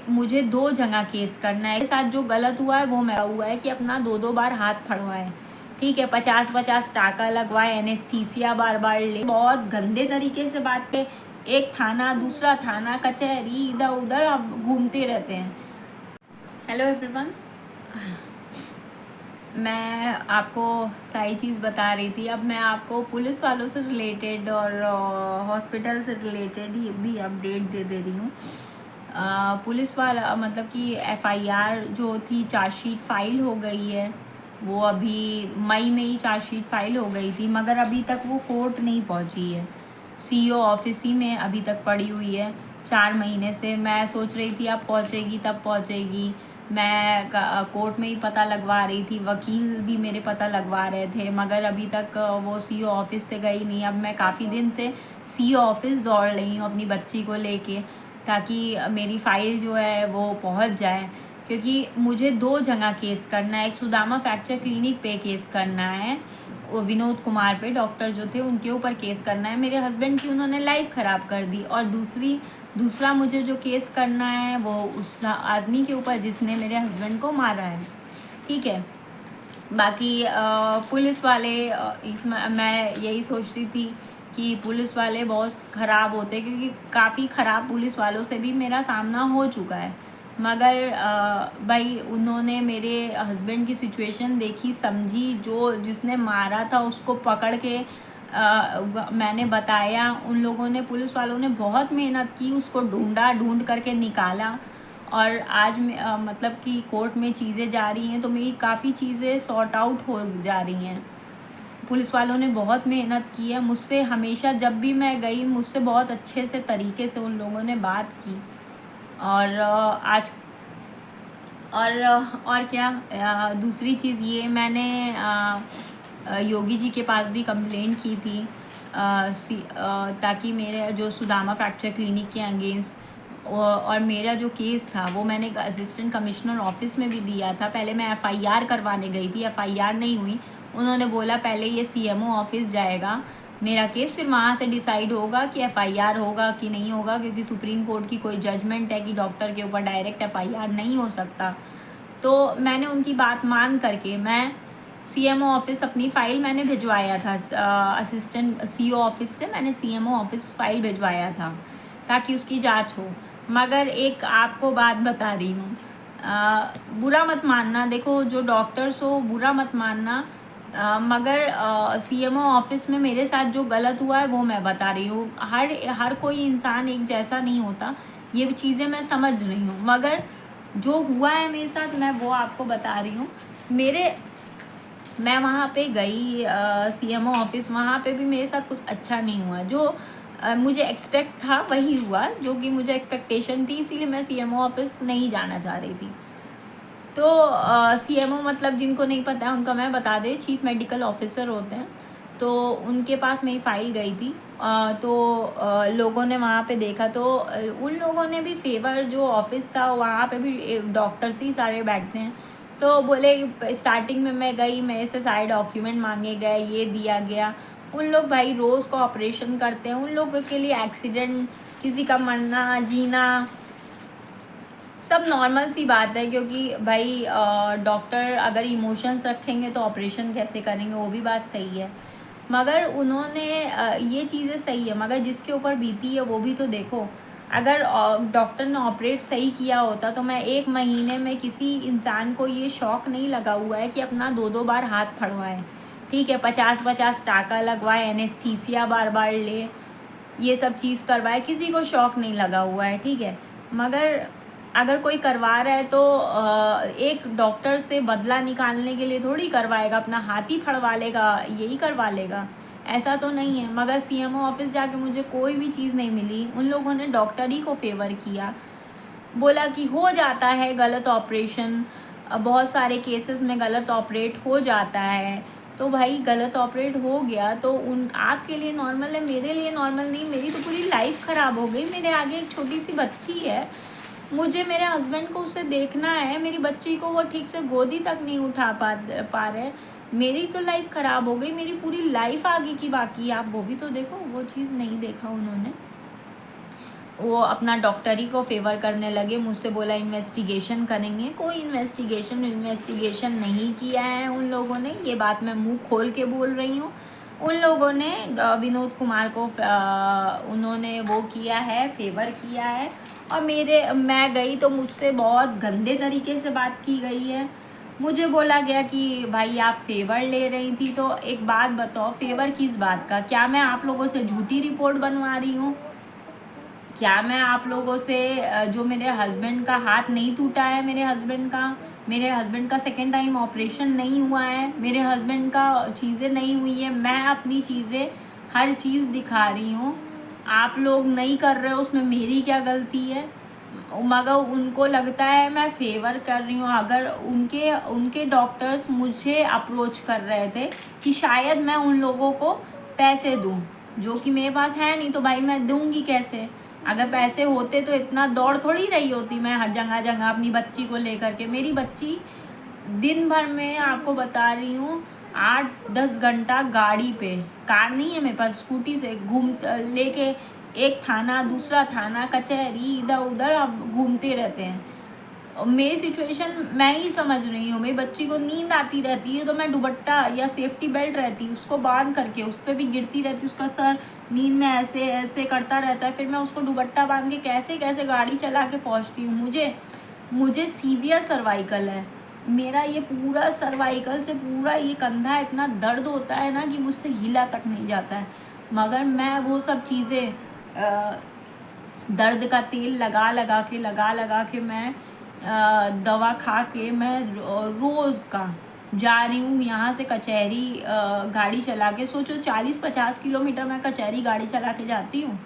मुझे 2 जगह केस करना है। मेरे साथ जो गलत हुआ है वो मैं हुआ है कि अपना 2-2 बार हाथ फड़वाए, ठीक है, 50-50 टाका लगवाए, एनेस्थीसिया बार बार ले, बहुत गंदे तरीके से बात पे, एक थाना दूसरा थाना, कचहरी, इधर उधर अब घूमते रहते हैं। हेलो एवरीवन, मैं आपको सारी चीज़ बता रही थी। अब मैं आपको पुलिस वालों से रिलेटेड और हॉस्पिटल से रिलेटेड ही भी अपडेट दे रही हूँ। पुलिस वाला मतलब कि एफआईआर जो थी, चार्जशीट फाइल हो गई है। वो अभी मई में ही चार्जशीट फाइल हो गई थी, मगर अभी तक वो कोर्ट नहीं पहुँची है। सीईओ ऑफिस ही में अभी तक पड़ी हुई है 4 महीने से। मैं सोच रही थी अब पहुँचेगी तब पहुँचेगी। मैं कोर्ट में ही पता लगवा रही थी, वकील भी मेरे पता लगवा रहे थे, मगर अभी तक वो सीईओ ऑफिस से गई नहीं। अब मैं काफ़ी दिन से सीईओ ऑफिस दौड़ रही हूँ अपनी बच्ची को लेके, ताकि मेरी फ़ाइल जो है वो पहुँच जाए, क्योंकि मुझे 2 जगह केस करना है। एक सुदामा फ्रैक्चर क्लिनिक पे केस करना है, वो विनोद कुमार पे, डॉक्टर जो थे उनके ऊपर केस करना है। मेरे हस्बैंड की उन्होंने लाइफ ख़राब कर दी। और दूसरा मुझे जो केस करना है वो उस आदमी के ऊपर जिसने मेरे हस्बैंड को मारा है, ठीक है। बाकी पुलिस वाले इसमें मैं यही सोचती थी कि पुलिस वाले बहुत ख़राब होते, क्योंकि काफ़ी ख़राब पुलिस वालों से भी मेरा सामना हो चुका है। मगर भाई उन्होंने मेरे हस्बैंड की सिचुएशन देखी, समझी, जिसने मारा था उसको पकड़ के मैंने बताया। उन लोगों ने, पुलिस वालों ने बहुत मेहनत की, उसको ढूंढ करके निकाला। और आज मतलब कि कोर्ट में चीज़ें जा रही हैं, तो मेरी काफ़ी चीज़ें सॉर्ट आउट हो जा रही हैं। पुलिस वालों ने बहुत मेहनत की है मुझसे। हमेशा जब भी मैं गई, मुझसे बहुत अच्छे से तरीके से उन लोगों ने बात की। और आज और क्या, दूसरी चीज़ ये, मैंने योगी जी के पास भी कंप्लेंट की थी, ताकि मेरे जो सुदामा फ्रैक्चर क्लिनिक के अगेंस्ट, और मेरा जो केस था वो मैंने असिस्टेंट कमिश्नर ऑफिस में भी दिया था। पहले मैं एफआईआर करवाने गई थी, एफआईआर नहीं हुई। उन्होंने बोला पहले ये सीएमओ ऑफिस जाएगा मेरा केस, फिर वहाँ से डिसाइड होगा कि एफआईआर होगा कि नहीं होगा, क्योंकि सुप्रीम कोर्ट की कोई जजमेंट है कि डॉक्टर के ऊपर डायरेक्ट एफआईआर नहीं हो सकता। तो मैंने उनकी बात मान करके मैं सीएमओ ऑफिस अपनी फ़ाइल मैंने भिजवाया था, असिस्टेंट सीईओ ऑफिस से मैंने सीएमओ ऑफिस फ़ाइल भिजवाया था ताकि उसकी जांच हो। मगर एक आपको बात बता रही हूँ, बुरा मत मानना, देखो जो डॉक्टर्स हो बुरा मत मानना, मगर सीएमओ ऑफिस में मेरे साथ जो गलत हुआ है वो मैं बता रही हूँ। हर कोई इंसान एक जैसा नहीं होता, ये चीज़ें मैं समझ रही हूँ, मगर जो हुआ है मेरे साथ मैं वो आपको बता रही हूँ। मैं वहाँ पे गई सीएमओ ऑफिस, वहाँ पे भी मेरे साथ कुछ अच्छा नहीं हुआ। जो मुझे एक्सपेक्ट था वही हुआ, जो कि मुझे एक्सपेक्टेशन थी, इसीलिए मैं सीएमओ ऑफिस नहीं जाना चाह रही थी। तो सीएमओ मतलब जिनको नहीं पता है उनका मैं बता दें, चीफ मेडिकल ऑफिसर होते हैं। तो उनके पास मेरी फ़ाइल गई थी। तो लोगों ने वहाँ पे देखा, तो उन लोगों ने भी फेवर, जो ऑफिस था वहाँ पे भी डॉक्टर्स ही सारे बैठते हैं। तो बोले, स्टार्टिंग में मैं गई, मेरे से सारे डॉक्यूमेंट मांगे गए, ये दिया गया। उन लोग भाई रोज़ को ऑपरेशन करते हैं, उन लोगों के लिए एक्सीडेंट, किसी का मरना जीना सब नॉर्मल सी बात है, क्योंकि भाई डॉक्टर अगर इमोशंस रखेंगे तो ऑपरेशन कैसे करेंगे, वो भी बात सही है। मगर उन्होंने ये चीज़ें सही है, मगर जिसके ऊपर बीती है वो भी तो देखो। अगर डॉक्टर ने ऑपरेट सही किया होता तो मैं 1 महीने में, किसी इंसान को ये शौक नहीं लगा हुआ है कि अपना 2-2 बार हाथ फड़वाए, ठीक है, 50-50 टाका लगवाए, एनेस्थीसिया बार बार ले, ये सब चीज़ करवाए, किसी को शौक नहीं लगा हुआ है, ठीक है। मगर अगर कोई करवा रहा है तो एक डॉक्टर से बदला निकालने के लिए थोड़ी करवाएगा, अपना हाथ ही फड़वा लेगा, यही करवा लेगा, ऐसा तो नहीं है। मगर सीएमओ ऑफिस जाके मुझे कोई भी चीज़ नहीं मिली, उन लोगों ने डॉक्टर ही को फेवर किया, बोला कि हो जाता है गलत ऑपरेशन, बहुत सारे केसेस में गलत ऑपरेट हो जाता है। तो भाई गलत ऑपरेट हो गया तो आपके लिए नॉर्मल है, मेरे लिए नॉर्मल नहीं। मेरी तो पूरी लाइफ ख़राब हो गई। मेरे आगे एक छोटी सी बच्ची है, मुझे मेरे हस्बैंड को उसे देखना है, मेरी बच्ची को वो ठीक से गोदी तक नहीं उठा पा रहे। मेरी तो लाइफ ख़राब हो गई, मेरी पूरी लाइफ आगे की बाकी है, आप वो भी तो देखो। वो चीज़ नहीं देखा उन्होंने। वो अपना डॉक्टरी को फेवर करने लगे। मुझसे बोला इन्वेस्टिगेशन करेंगे। कोई इन्वेस्टिगेशन नहीं किया है उन लोगों ने। ये बात मैं मुंह खोल के बोल रही हूँ। उन लोगों ने विनोद कुमार को उन्होंने वो किया है, फेवर किया है। और मैं गई तो मुझसे बहुत गंदे तरीके से बात की गई है। मुझे बोला गया कि भाई आप फेवर ले रही थी, तो एक बात बताओ, फेवर किस बात का? क्या मैं आप लोगों से झूठी रिपोर्ट बनवा रही हूँ? क्या मैं आप लोगों से जो मेरे हस्बैंड का हाथ नहीं टूटा है, मेरे हस्बैंड का सेकेंड टाइम ऑपरेशन नहीं हुआ है, मेरे हस्बैंड का चीज़ें नहीं हुई है, मैं अपनी चीज़ें हर चीज़ दिखा रही हूँ, आप लोग नहीं कर रहे हो, उसमें मेरी क्या गलती है? मगर उनको लगता है मैं फेवर कर रही हूँ। अगर उनके डॉक्टर्स मुझे अप्रोच कर रहे थे कि शायद मैं उन लोगों को पैसे दूँ, जो कि मेरे पास है नहीं, तो भाई मैं दूँगी कैसे? अगर पैसे होते तो इतना दौड़ थोड़ी रही होती मैं हर जगह जगह अपनी बच्ची को लेकर के। मेरी बच्ची दिन भर में, आपको बता रही हूँ, 8-10 घंटा गाड़ी पे, कार नहीं है मेरे पास, स्कूटी से लेके एक थाना दूसरा थाना, कचहरी, इधर उधर अब घूमते रहते हैं। और मेरी सिचुएशन मैं ही समझ रही हूँ। मेरी बच्ची को नींद आती रहती है तो मैं दुपट्टा या सेफ्टी बेल्ट रहती उसको बांध करके उस पर भी गिरती रहती, उसका सर नींद में ऐसे ऐसे करता रहता है, फिर मैं उसको दुपट्टा बांध के कैसे कैसे गाड़ी चला के पहुँचती हूँ। मुझे सीवियर सर्वाइकल है। मेरा ये पूरा सर्वाइकल से पूरा ये कंधा इतना दर्द होता है ना कि मुझसे हिला तक नहीं जाता है। मगर मैं वो सब चीज़ें दर्द का तेल लगा लगा के मैं दवा खा के मैं रोज़ का जा रही हूँ यहाँ से कचहरी, गाड़ी चला के। सोचो 40-50 किलोमीटर मैं कचहरी गाड़ी चला के जाती हूँ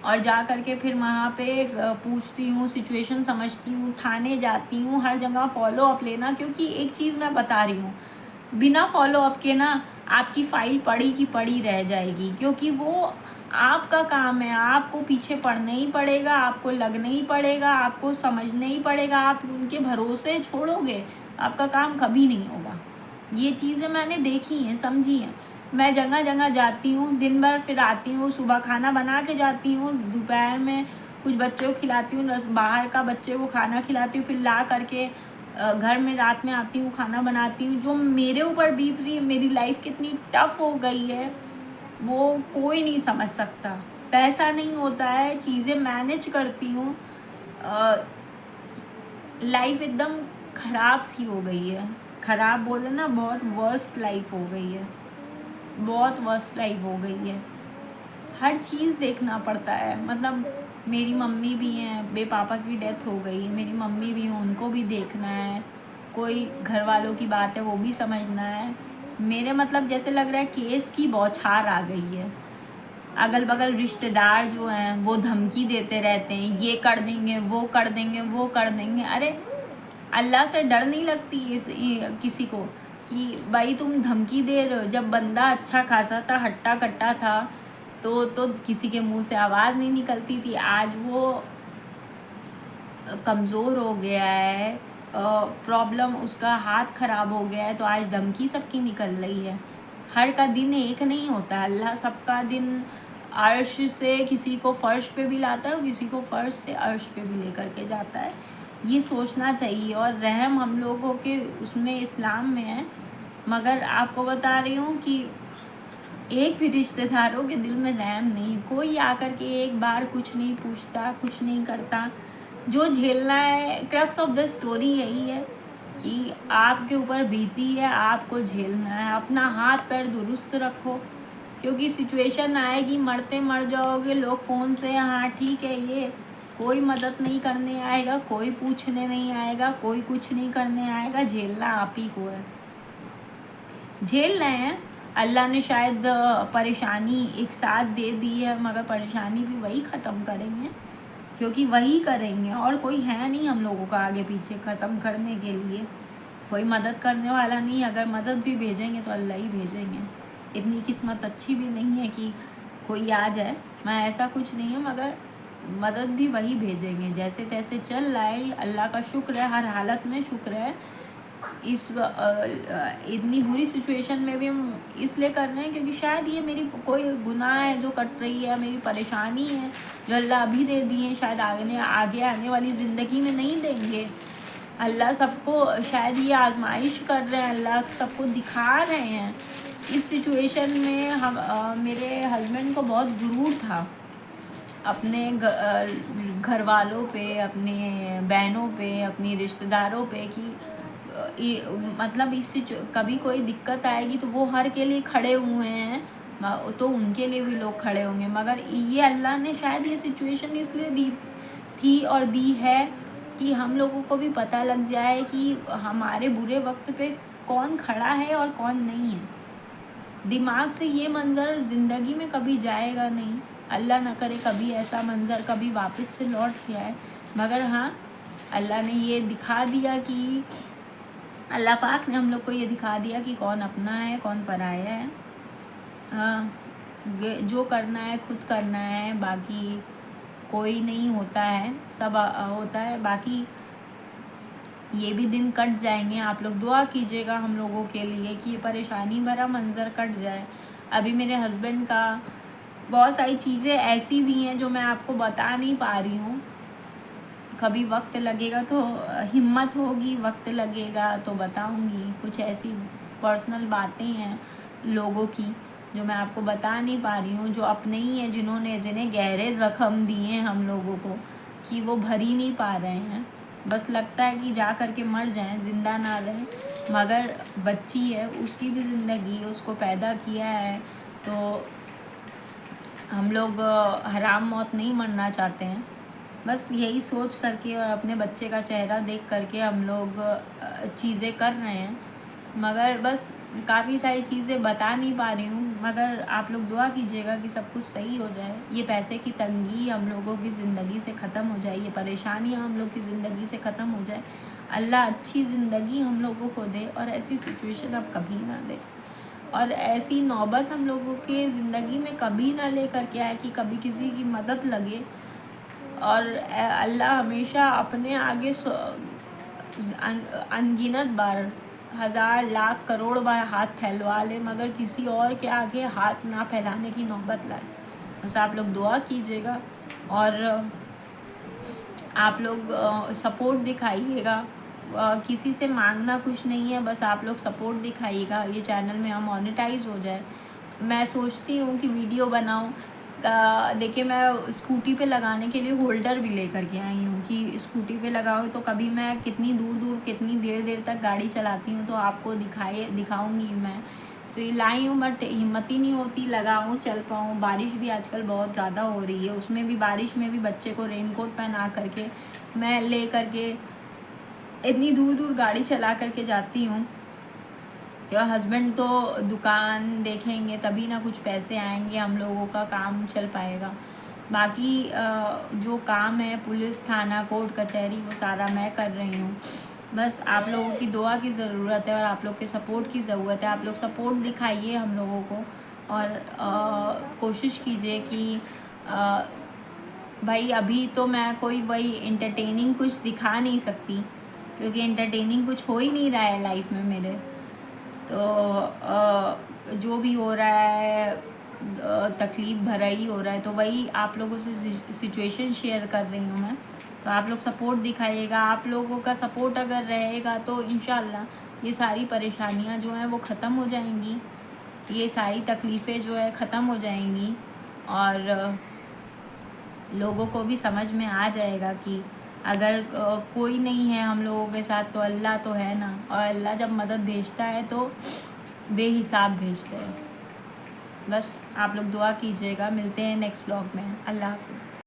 और जा करके फिर वहाँ पे पूछती हूँ, सिचुएशन समझती हूँ, थाने जाती हूँ, हर जगह फॉलो अप लेना। क्योंकि एक चीज़ मैं बता रही हूँ, बिना फॉलो अप के ना आपकी फाइल पड़ी की पड़ी रह जाएगी। क्योंकि वो आपका काम है, आपको पीछे पढ़ना ही पड़ेगा, आपको लगना ही पड़ेगा, आपको समझना ही पड़ेगा। आप उनके भरोसे छोड़ोगे, आपका काम कभी नहीं होगा। ये चीज़ें मैंने देखी हैं, समझी हैं। मैं जगह जगह जाती हूँ, दिन भर फिर आती हूँ, सुबह खाना बना के जाती हूँ, दोपहर में कुछ बच्चों को खिलाती हूँ, बाहर का बच्चे को खाना खिलाती हूँ, फिर ला करके घर में रात में आती हूँ, खाना बनाती हूँ। जो मेरे ऊपर बीत रही है, मेरी लाइफ कितनी टफ हो गई है, वो कोई नहीं समझ सकता। पैसा नहीं होता है, चीज़ें मैनेज करती हूँ, लाइफ एकदम ख़राब सी हो गई है। ख़राब बोले ना, बहुत वर्स्ट लाइफ हो गई है, बहुत वर्स्ट लाइफ हो गई है। हर चीज़ देखना पड़ता है। मतलब मेरी मम्मी भी हैं, मेरे पापा की डेथ हो गई, मेरी मम्मी भी हैं, उनको भी देखना है, कोई घर वालों की बात है वो भी समझना है। मेरे मतलब जैसे लग रहा है केस की बौछार आ गई है। अगल बगल रिश्तेदार जो हैं वो धमकी देते रहते हैं, ये कर देंगे, वो कर देंगे, वो कर देंगे। अरे अल्लाह से डर नहीं लगती किसी को कि भाई तुम धमकी दे रहे हो? जब बंदा अच्छा खासा था, हट्टा कट्टा था, तो किसी के मुंह से आवाज़ नहीं निकलती थी। आज वो कमज़ोर हो गया है, प्रॉब्लम, उसका हाथ ख़राब हो गया है, तो आज धमकी सबकी निकल रही है। हर का दिन एक नहीं होता। अल्लाह सबका दिन अर्श से किसी को फ़र्श पे भी लाता है और किसी को फ़र्श से अर्श पे भी लेकर के जाता है। ये सोचना चाहिए। और रहम हम लोगों के उसमें इस्लाम में है। मगर आपको बता रही हूँ कि एक भी रिश्तेदारों के दिल में रहम नहीं। कोई आकर के एक बार कुछ नहीं पूछता, कुछ नहीं करता। जो झेलना है, क्रक्स ऑफ द स्टोरी यही है कि आपके ऊपर बीती है, आपको झेलना है। अपना हाथ पैर दुरुस्त रखो, क्योंकि सिचुएशन आएगी, मरते मर जाओगे। लोग फ़ोन से हाँ ठीक है, ये कोई मदद नहीं करने आएगा, कोई पूछने नहीं आएगा, कोई कुछ नहीं करने आएगा। झेलना आप ही को है, झेल रहे हैं। अल्लाह ने शायद परेशानी एक साथ दे दी है, मगर परेशानी भी वही ख़त्म करेंगे, क्योंकि वही करेंगे। और कोई है नहीं हम लोगों का आगे पीछे ख़त्म करने के लिए, कोई मदद करने वाला नहीं। अगर मदद भी भेजेंगे तो अल्लाह ही भेजेंगे। इतनी किस्मत अच्छी भी नहीं है कि कोई आ जाए, मैं ऐसा कुछ नहीं है, मगर मदद भी वही भेजेंगे। जैसे तैसे चल रहा है, अल्लाह का शुक्र है, हर हालत में शुक्र है। इस इतनी बुरी सिचुएशन में भी हम इसलिए कर रहे हैं क्योंकि शायद ये मेरी कोई गुनाह है जो कट रही है, मेरी परेशानी है जो अल्लाह अभी दे दी है, शायद आगे आने वाली ज़िंदगी में नहीं देंगे। अल्लाह सबको शायद ये आजमाइश कर रहे हैं, अल्लाह सबको दिखा रहे हैं। इस सिचुएशन में हम मेरे हस्बैंड को बहुत गुरूर था अपने घर वालों पे, अपने बहनों पे, अपनी रिश्तेदारों पे कि मतलब कभी कोई दिक्कत आएगी तो वो हर के लिए खड़े हुए हैं, तो उनके लिए भी लोग खड़े होंगे। मगर ये अल्लाह ने शायद ये सिचुएशन इसलिए दी थी और दी है कि हम लोगों को भी पता लग जाए कि हमारे बुरे वक्त पे कौन खड़ा है और कौन नहीं है। दिमाग से ये मंज़र ज़िंदगी में कभी जाएगा नहीं, अल्लाह ना करे कभी ऐसा मंज़र कभी वापस से लौट के आए। मगर हाँ, अल्लाह ने ये दिखा दिया कि अल्लाह पाक ने हम लोग को ये दिखा दिया कि कौन अपना है कौन पराया है। जो करना है खुद करना है, बाकी कोई नहीं होता है, सब होता है। बाकी ये भी दिन कट जाएंगे, आप लोग दुआ कीजिएगा हम लोगों के लिए कि ये परेशानी भरा मंज़र कट जाए। अभी मेरे हस्बैंड का बहुत सारी चीज़ें ऐसी भी हैं जो मैं आपको बता नहीं पा रही हूँ। कभी वक्त लगेगा तो हिम्मत होगी, वक्त लगेगा तो बताऊँगी। कुछ ऐसी पर्सनल बातें हैं लोगों की जो मैं आपको बता नहीं पा रही हूँ, जो अपने ही हैं, जिन्होंने इतने गहरे ज़ख्म दिए हैं हम लोगों को कि वो भर ही नहीं पा रहे हैं। बस लगता है कि जा कर के मर जाएं, ज़िंदा ना रहें। मगर बच्ची है, उसकी भी ज़िंदगी है, उसको पैदा किया है, तो हम लोग हराम मौत नहीं मरना चाहते हैं। बस यही सोच करके और अपने बच्चे का चेहरा देख करके हम लोग चीज़ें कर रहे हैं। मगर बस काफ़ी सारी चीज़ें बता नहीं पा रही हूँ। मगर आप लोग दुआ कीजिएगा कि सब कुछ सही हो जाए, ये पैसे की तंगी हम लोगों की ज़िंदगी से ख़त्म हो जाए, ये परेशानियाँ हम लोग की ज़िंदगी से ख़त्म हो जाए। अल्लाह अच्छी ज़िंदगी हम लोगों को दे और ऐसी सिचुएशन अब कभी ना दे, और ऐसी नौबत हम लोगों के ज़िंदगी में कभी ना ले करके आए कि कभी किसी की मदद लगे। और अल्लाह हमेशा अपने आगे अनगिनत बार, हज़ार लाख करोड़ बार हाथ फैलवा ले, मगर किसी और के आगे हाथ ना फैलाने की नौबत लाए। बस आप लोग दुआ कीजिएगा और आप लोग सपोर्ट दिखाइएगा। किसी से मांगना कुछ नहीं है, बस आप लोग सपोर्ट दिखाइएगा, ये चैनल में हम मोनेटाइज हो जाए। मैं सोचती हूँ कि वीडियो बनाऊँ। देखिए, मैं स्कूटी पे लगाने के लिए होल्डर भी लेकर के आई हूँ कि स्कूटी पे लगाऊँ तो कभी मैं कितनी दूर कितनी देर तक गाड़ी चलाती हूँ तो आपको दिखाऊँगी मैं। तो ये लाई हूँ, बट हिम्मत ही नहीं होती लगाऊँ, चल पाऊँ। बारिश भी आजकल बहुत ज़्यादा हो रही है, उसमें भी बारिश में भी बच्चे को रेनकोट पहना करके मैं ले करके इतनी दूर गाड़ी चला करके जाती हूँ। या हस्बैंड तो दुकान देखेंगे तभी ना कुछ पैसे आएंगे, हम लोगों का काम चल पाएगा। बाकी जो काम है पुलिस थाना कोर्ट कचहरी वो सारा मैं कर रही हूँ। बस आप लोगों की दुआ की ज़रूरत है और आप लोग के सपोर्ट की ज़रूरत है। आप लोग सपोर्ट दिखाइए हम लोगों को और कोशिश कीजिए कि भाई अभी तो मैं कोई वही इंटरटेनिंग कुछ दिखा नहीं सकती क्योंकि इंटरटेनिंग कुछ हो ही नहीं रहा है लाइफ में मेरे। तो जो भी हो रहा है तकलीफ़ भरा ही हो रहा है, तो वही आप लोगों से सिचुएशन शेयर कर रही हूँ मैं। तो आप लोग सपोर्ट दिखाइएगा। आप लोगों का सपोर्ट अगर रहेगा तो इंशाल्लाह ये सारी परेशानियाँ जो हैं वो ख़त्म हो जाएंगी, ये सारी तकलीफ़ें जो है ख़त्म हो जाएंगी और लोगों को भी समझ में आ जाएगा कि अगर कोई नहीं है हम लोगों के साथ तो अल्लाह तो है ना, और अल्लाह जब मदद भेजता है तो बेहिसाब भेजता है। बस आप लोग दुआ कीजिएगा। मिलते हैं नेक्स्ट व्लॉग में। अल्लाह हाफ़िज़।